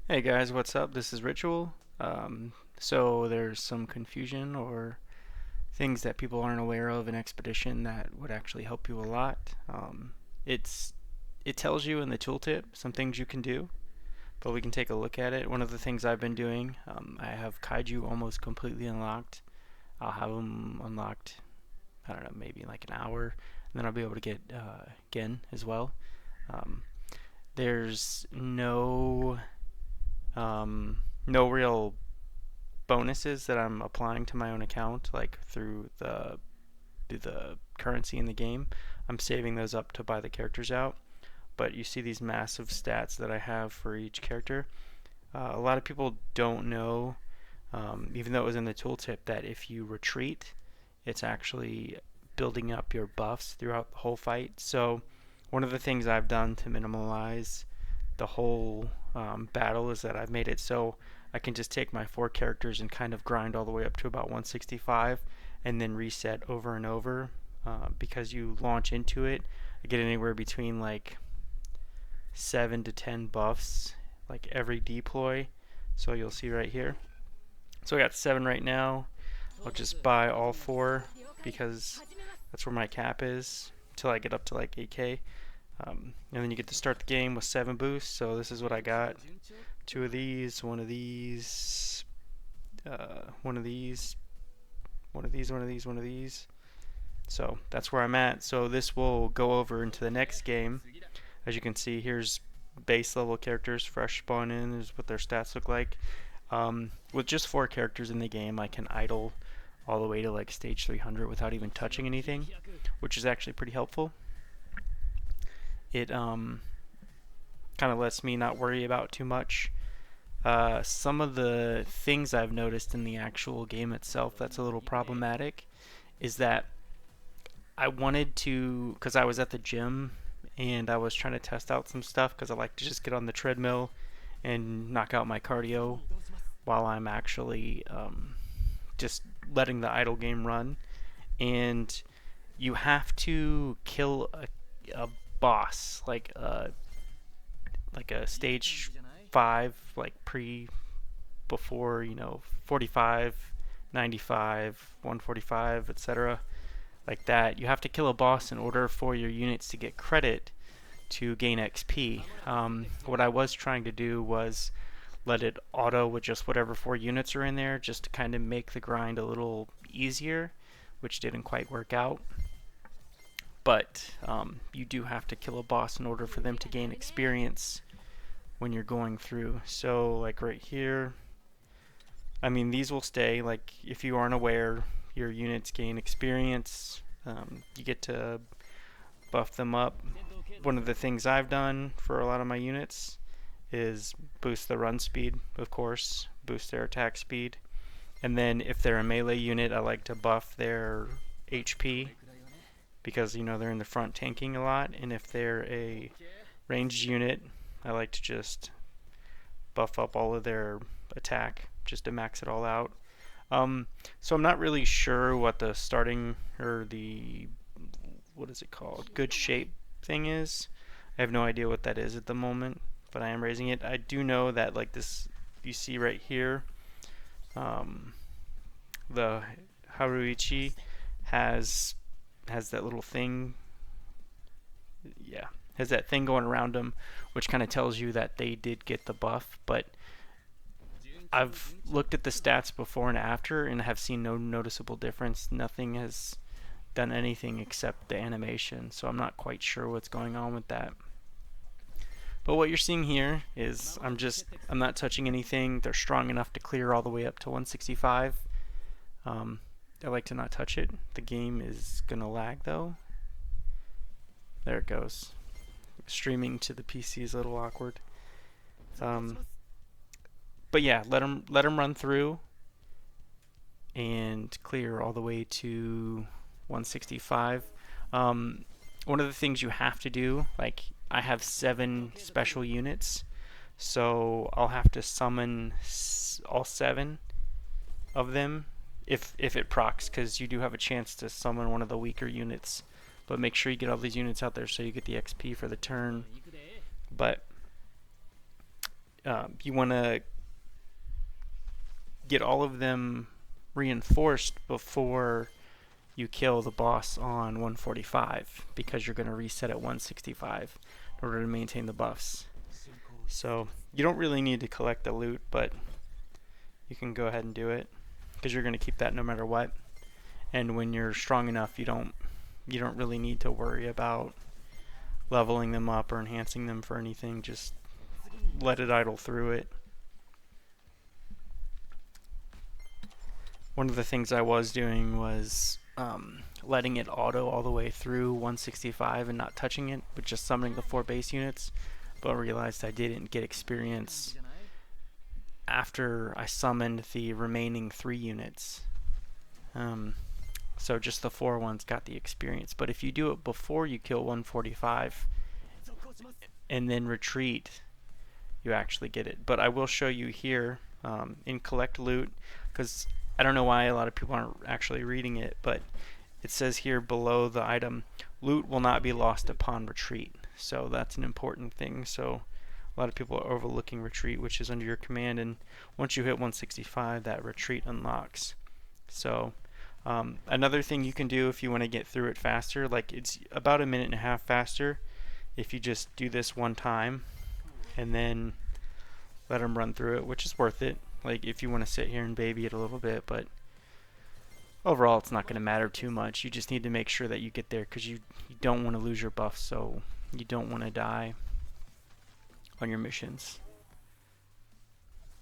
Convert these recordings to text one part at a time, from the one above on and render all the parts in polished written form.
Hey guys, what's up? This is Ritual. So there's some confusion or things that people aren't aware of in Expedition that would actually help you a lot. It's it tells you in the tooltip some things you can do, but we can take a look at it. One of the things I've been doing, I have Kaiju almost completely unlocked. I'll have them unlocked, I don't know, maybe in like an hour, and then I'll be able to get Gen as well. Um, there's no real bonuses that I'm applying to my own account, like through the currency in the game. I'm saving those up to buy the characters out. But you see these massive stats that I have for each character. A lot of people don't know, even though it was in the tooltip, that if you retreat, it's actually building up your buffs throughout the whole fight. So one of the things I've done to minimize the whole battle is that I've made it so I can just take my four characters and kind of grind all the way up to about 165 and then reset over and over because you launch into it. I get anywhere between like 7 to 10 buffs like every deploy. So you'll see right here. So I got 7 right now. I'll just buy all 4 because that's where my cap is until I get up to like 8k. And then you get to start the game with 7 boosts. So this is what I got: 2 of these, 1 of these, 1 of these, 1 of these, 1 of these, 1 of these. So that's where I'm at. So this will go over into the next game. As you can see, here's base level characters fresh spawn in. Is what their stats look like. With just 4 characters in the game, I can idle all the way to like stage 300 without even touching anything, which is actually pretty helpful. It kind of lets me not worry about too much. Some of the things I've noticed in the actual game itself that's a little problematic is that I wanted to, because I was at the gym and I was trying to test out some stuff because I like to just get on the treadmill and knock out my cardio while I'm actually just letting the idle game run. And you have to kill a boss, like a stage 5, like before 45, 95, 145, etc. Like that. You have to kill a boss in order for your units to get credit to gain XP. What I was trying to do was let it auto with just whatever 4 units are in there, just to kind of make the grind a little easier, which didn't quite work out. But you do have to kill a boss in order for them to gain experience when you're going through. So like right here, I mean, these will stay. Like if you aren't aware, your units gain experience. You get to buff them up. One of the things I've done for a lot of my units is boost the run speed, of course, boost their attack speed. And then if they're a melee unit, I like to buff their HP because they're in the front tanking a lot. And if they're a ranged unit, I like to just buff up all of their attack just to max it all out. So I'm not really sure what the starting or the what is it called, good shape thing is. I have no idea what that is at the moment, but I am raising it. I do know that like this, you see right here, the Haruichi has that little thing. Yeah, has that thing going around them, which kind of tells you that they did get the buff. But I've looked at the stats before and after and have seen no noticeable difference. Nothing has done anything except the animation, so I'm not quite sure what's going on with that. But what you're seeing here is I'm not touching anything. They're strong enough to clear all the way up to 165. I like to not touch it. The game is gonna lag though. There it goes. Streaming to the PC is a little awkward. But yeah, let them run through and clear all the way to 165. One of the things you have to do, like I have 7 special units, so I'll have to summon all 7 of them if it procs, because you do have a chance to summon one of the weaker units. But make sure you get all these units out there so you get the XP for the turn. But you want to get all of them reinforced before you kill the boss on 145, because you're going to reset at 165 in order to maintain the buffs. So you don't really need to collect the loot, but you can go ahead and do it because you're going to keep that no matter what. And when you're strong enough, you don't really need to worry about leveling them up or enhancing them for anything. Just let it idle through it. One of the things I was doing was letting it auto all the way through 165 and not touching it, but just summoning the 4 base units. But I realized I didn't get experience after I summoned the remaining 3 units. So just the 4 ones got the experience. But if you do it before you kill 145 and then retreat, you actually get it. But I will show you here in collect loot, because I don't know why a lot of people aren't actually reading it, but it says here below the item, loot will not be lost upon retreat. So that's an important thing. So a lot of people are overlooking retreat, which is under your command, and once you hit 165, that retreat unlocks. So another thing you can do if you want to get through it faster, like it's about 1.5 minutes faster if you just do this one time and then let them run through it, which is worth it. Like if you want to sit here and baby it a little bit, but overall it's not going to matter too much. You just need to make sure that you get there, because you don't want to lose your buff, so you don't want to die on your missions.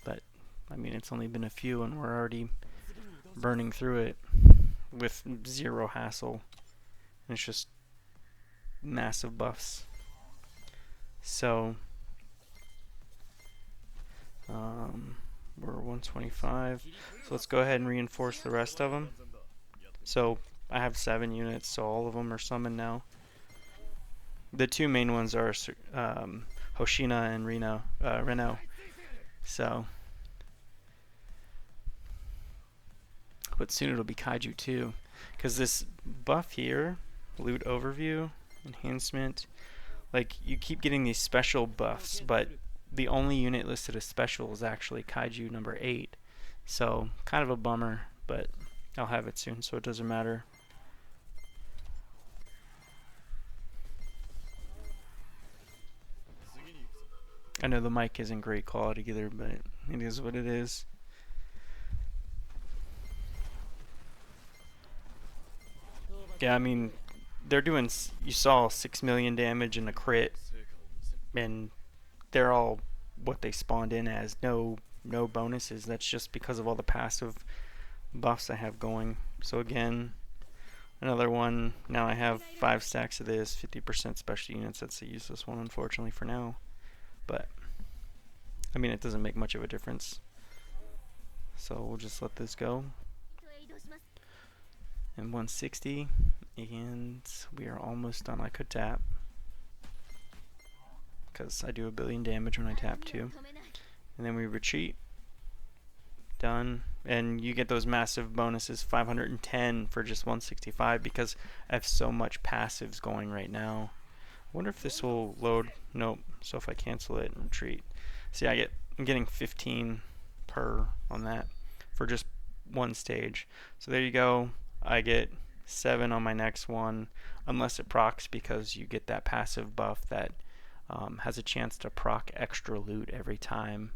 But I mean, it's only been a few and we're already burning through it with 0 hassle, and it's just massive buffs. So we're 125, so let's go ahead and reinforce the rest of them. So I have 7 units, so all of them are summoned now. The 2 main ones are Hoshina and Reno. So, but soon it'll be Kaiju too, because this buff here, loot overview, enhancement, like you keep getting these special buffs, but the only unit listed as special is actually Kaiju number 8. So kind of a bummer, but I'll have it soon, so it doesn't matter. I know the mic isn't great quality either, but it is what it is. Yeah, I mean, they're doing, you saw 6 million damage in a crit, and they're all what they spawned in as, no bonuses. That's just because of all the passive buffs I have going. So again, another one. Now I have 5 stacks of this, 50% special units. That's a useless one, unfortunately, for now. But I mean, it doesn't make much of a difference. So we'll just let this go. And 160, and we are almost done. I could tap, because I do 1 billion damage when I tap too. And then we retreat. Done. And you get those massive bonuses, 510 for just 165, because I have so much passives going right now. I wonder if this will load. Nope. So if I cancel it and retreat, see, I'm getting 15 per on that for just one stage. So there you go. I get 7 on my next one, unless it procs, because you get that passive buff that has a chance to proc extra loot every time.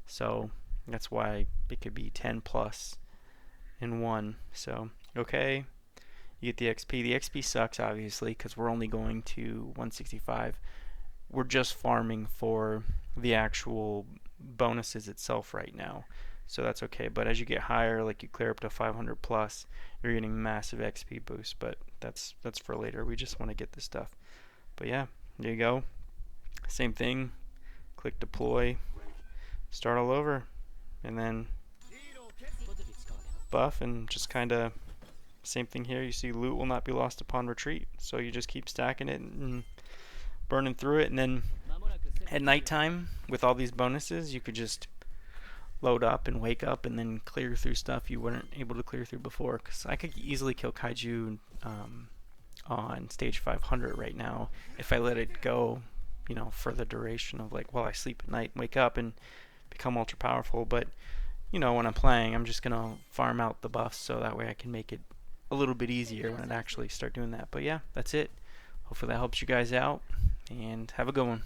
So that's why it could be 10 plus in one. So okay, you get the XP. The XP sucks, obviously, because we're only going to 165. We're just farming for the actual bonuses itself right now, so that's okay. But as you get higher, like you clear up to 500 plus, you're getting massive XP boost. But that's for later. We just want to get this stuff. But yeah, there you go. Same thing. Click deploy. Start all over, and then buff, and just kind of same thing here. You see, loot will not be lost upon retreat. So you just keep stacking it and burning through it, and then at nighttime with all these bonuses, you could just load up and wake up and then clear through stuff you weren't able to clear through before. Because I could easily kill Kaiju on stage 500 right now if I let it go for the duration of like while I sleep at night, wake up and become ultra powerful. But when I'm playing, I'm just gonna farm out the buffs so that way I can make it a little bit easier when I actually start doing that. But yeah, that's it. Hopefully that helps you guys out, and have a good one.